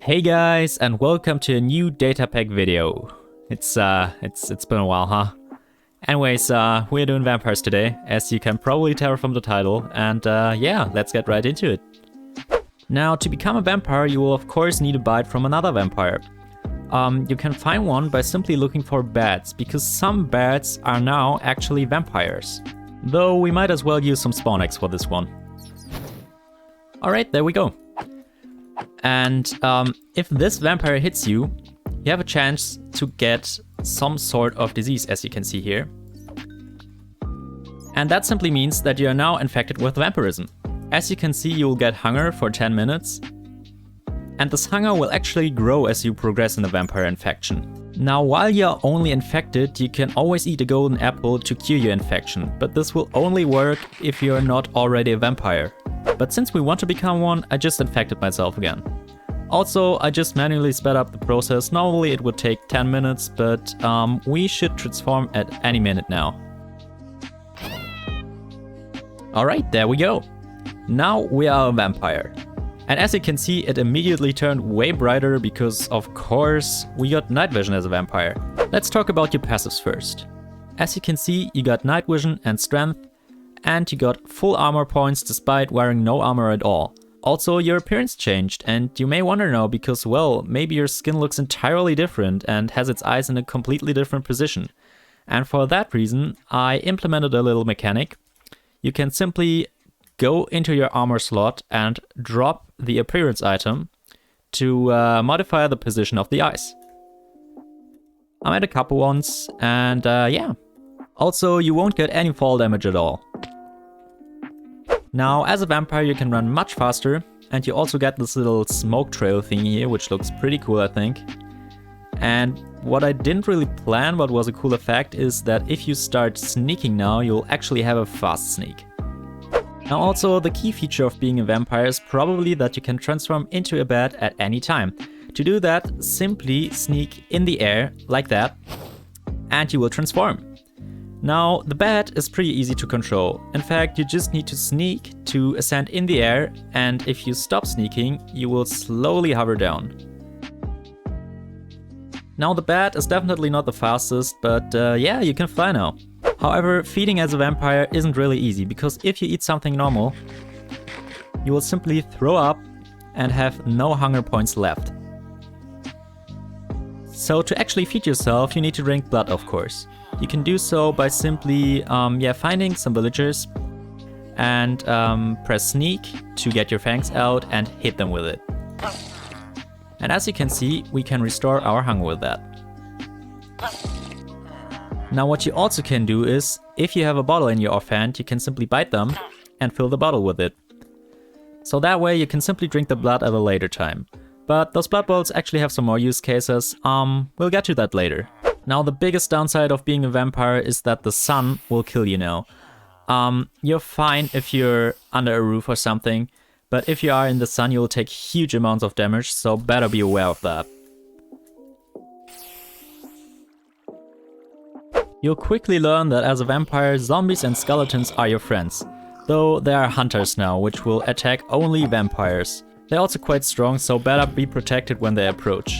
Hey guys, and welcome to a new Datapack video. It's been a while, huh? Anyways, we're doing vampires today, as you can probably tell from the title, and yeah, let's get right into it. Now, to become a vampire, you will of course need a bite from another vampire. You can find one by simply looking for bats, because some bats are now actually vampires. Though we might as well use some spawn eggs for this one. Alright, there we go. And if this vampire hits you, you have a chance to get some sort of disease, as you can see here. And that simply means that you are now infected with vampirism. As you can see, you will get hunger for 10 minutes. And this hunger will actually grow as you progress in the vampire infection. Now, while you're only infected, you can always eat a golden apple to cure your infection, but this will only work if you're not already a vampire. But since we want to become one, I just infected myself again. Also, I just manually sped up the process. Normally it would take 10 minutes, but we should transform at any minute now. Alright, there we go. Now we are a vampire. And as you can see, it immediately turned way brighter because, of course, we got night vision as a vampire. Let's talk about your passives first. As you can see, you got night vision and strength, and you got full armor points despite wearing no armor at all. Also, your appearance changed, and you may wonder now because, well, maybe your skin looks entirely different and has its eyes in a completely different position. And for that reason, I implemented a little mechanic. You can simply go into your armor slot and drop the appearance item to modify the position of the eyes. I made a couple ones, and yeah. Also, you won't get any fall damage at all. Now, as a vampire, you can run much faster, and you also get this little smoke trail thing here, which looks pretty cool, I think. And what I didn't really plan, but was a cool effect, is that if you start sneaking now, you'll actually have a fast sneak. Now also, the key feature of being a vampire is probably that you can transform into a bat at any time. To do that, simply sneak in the air, like that, and you will transform. Now, the bat is pretty easy to control. In fact, you just need to sneak to ascend in the air, and if you stop sneaking, you will slowly hover down. Now, the bat is definitely not the fastest, but yeah, you can fly now. However, feeding as a vampire isn't really easy, because if you eat something normal, you will simply throw up and have no hunger points left. So to actually feed yourself, you need to drink blood, of course. You can do so by simply finding some villagers and press sneak to get your fangs out and hit them with it. And as you can see, we can restore our hunger with that. Now what you also can do is, if you have a bottle in your offhand, you can simply bite them and fill the bottle with it. So that way you can simply drink the blood at a later time. But those blood bottles actually have some more use cases, we'll get to that later. Now the biggest downside of being a vampire is that the sun will kill you now. You're fine if you're under a roof or something, but if you are in the sun you'll take huge amounts of damage, so better be aware of that. You'll quickly learn that as a vampire, zombies and skeletons are your friends. Though there are hunters now, which will attack only vampires. They're also quite strong, so better be protected when they approach.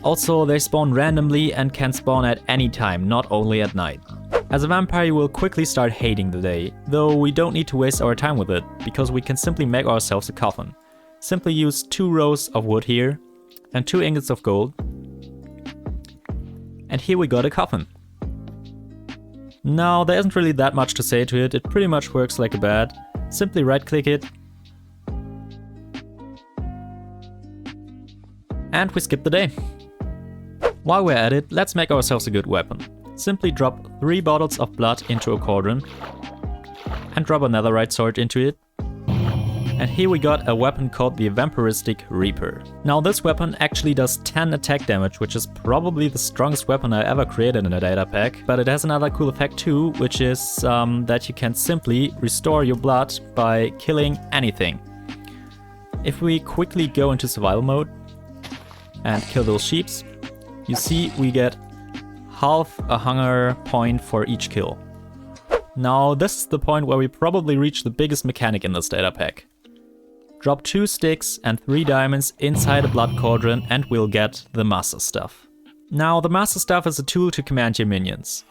Also, they spawn randomly and can spawn at any time, not only at night. As a vampire, you will quickly start hating the day, though we don't need to waste our time with it, because we can simply make ourselves a coffin. Simply use 2 rows of wood here, and 2 ingots of gold. And here we got a coffin. Now, there isn't really that much to say to it, it pretty much works like a bat. Simply right-click it. And we skip the day. While we're at it, let's make ourselves a good weapon. Simply drop 3 bottles of blood into a cauldron. And drop a netherite sword into it. And here we got a weapon called the Vampiristic Reaper. Now this weapon actually does 10 attack damage, which is probably the strongest weapon I ever created in a data pack. But it has another cool effect too, which is that you can simply restore your blood by killing anything. If we quickly go into survival mode, and kill those sheeps, you see we get half a hunger point for each kill. Now this is the point where we probably reach the biggest mechanic in this data pack. Drop 2 sticks and 3 diamonds inside a blood cauldron and we'll get the master stuff. Now the master stuff is a tool to command your minions.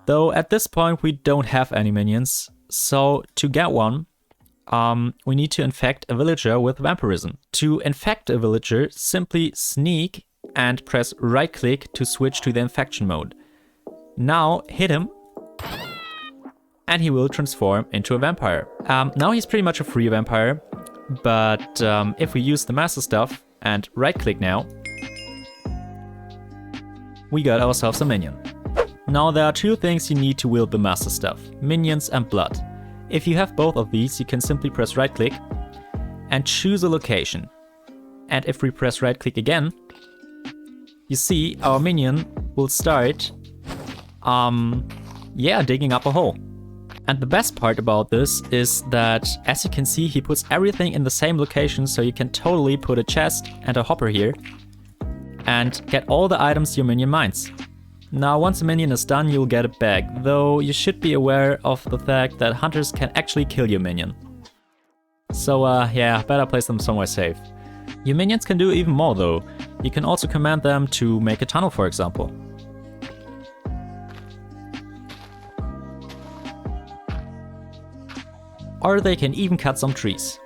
Though at this point we don't have any minions, so to get one, we need to infect a villager with vampirism. To infect a villager, simply sneak and press right click to switch to the infection mode. Now hit him and he will transform into a vampire. Now he's pretty much a free vampire, but if we use the master stuff and right click now, we got ourselves a minion. Now there are 2 things you need to wield the master stuff, minions and blood. If you have both of these, you can simply press right click and choose a location. And if we press right click again, you see our minion will start digging up a hole. And the best part about this is that, as you can see, he puts everything in the same location, so you can totally put a chest and a hopper here and get all the items your minion mines. Now once a minion is done, you'll get it back, though you should be aware of the fact that hunters can actually kill your minion. So better place them somewhere safe. Your minions can do even more though. You can also command them to make a tunnel, for example. Or they can even cut some trees.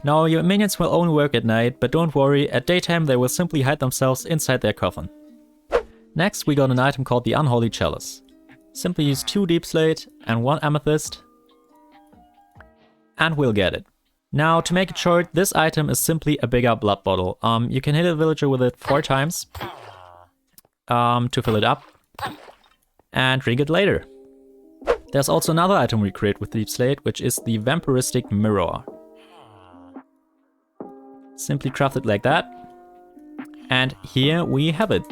Now your minions will only work at night, but don't worry, at daytime they will simply hide themselves inside their coffin. Next we got an item called the Unholy Chalice. Simply use 2 deep slate and 1 amethyst and we'll get it. Now to make it short, this item is simply a bigger blood bottle. You can hit a villager with it 4 times to fill it up and drink it later. There's also another item we create with deep slate, which is the Vampiristic Mirror. Simply craft it like that. And here we have it.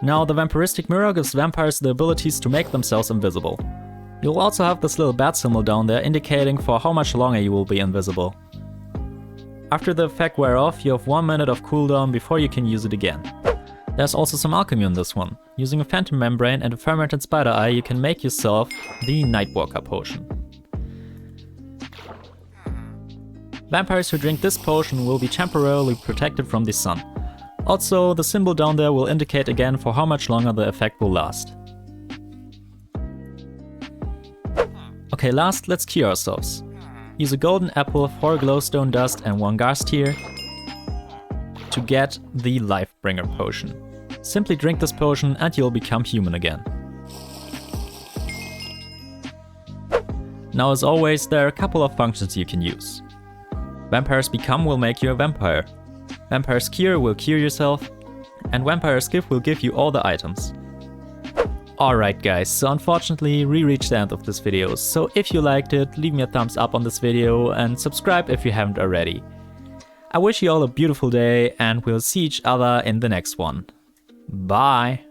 Now the Vampiristic Mirror gives vampires the abilities to make themselves invisible. You'll also have this little bat symbol down there indicating for how much longer you will be invisible. After the effect wears off, you have 1 minute of cooldown before you can use it again. There's also some alchemy on this one. Using a phantom membrane and a fermented spider eye, you can make yourself the Nightwalker potion. Vampires who drink this potion will be temporarily protected from the sun. Also, the symbol down there will indicate again for how much longer the effect will last. Okay, last, let's cure ourselves. Use a golden apple, 4 glowstone dust and 1 ghast tear to get the Lifebringer potion. Simply drink this potion and you'll become human again. Now as always, there are a couple of functions you can use. Vampire's Become will make you a vampire. Vampire's Cure will cure yourself. And Vampire's Gift will give you all the items. Alright guys, so unfortunately we reached the end of this video, so if you liked it, leave me a thumbs up on this video and subscribe if you haven't already. I wish you all a beautiful day and we'll see each other in the next one. Bye!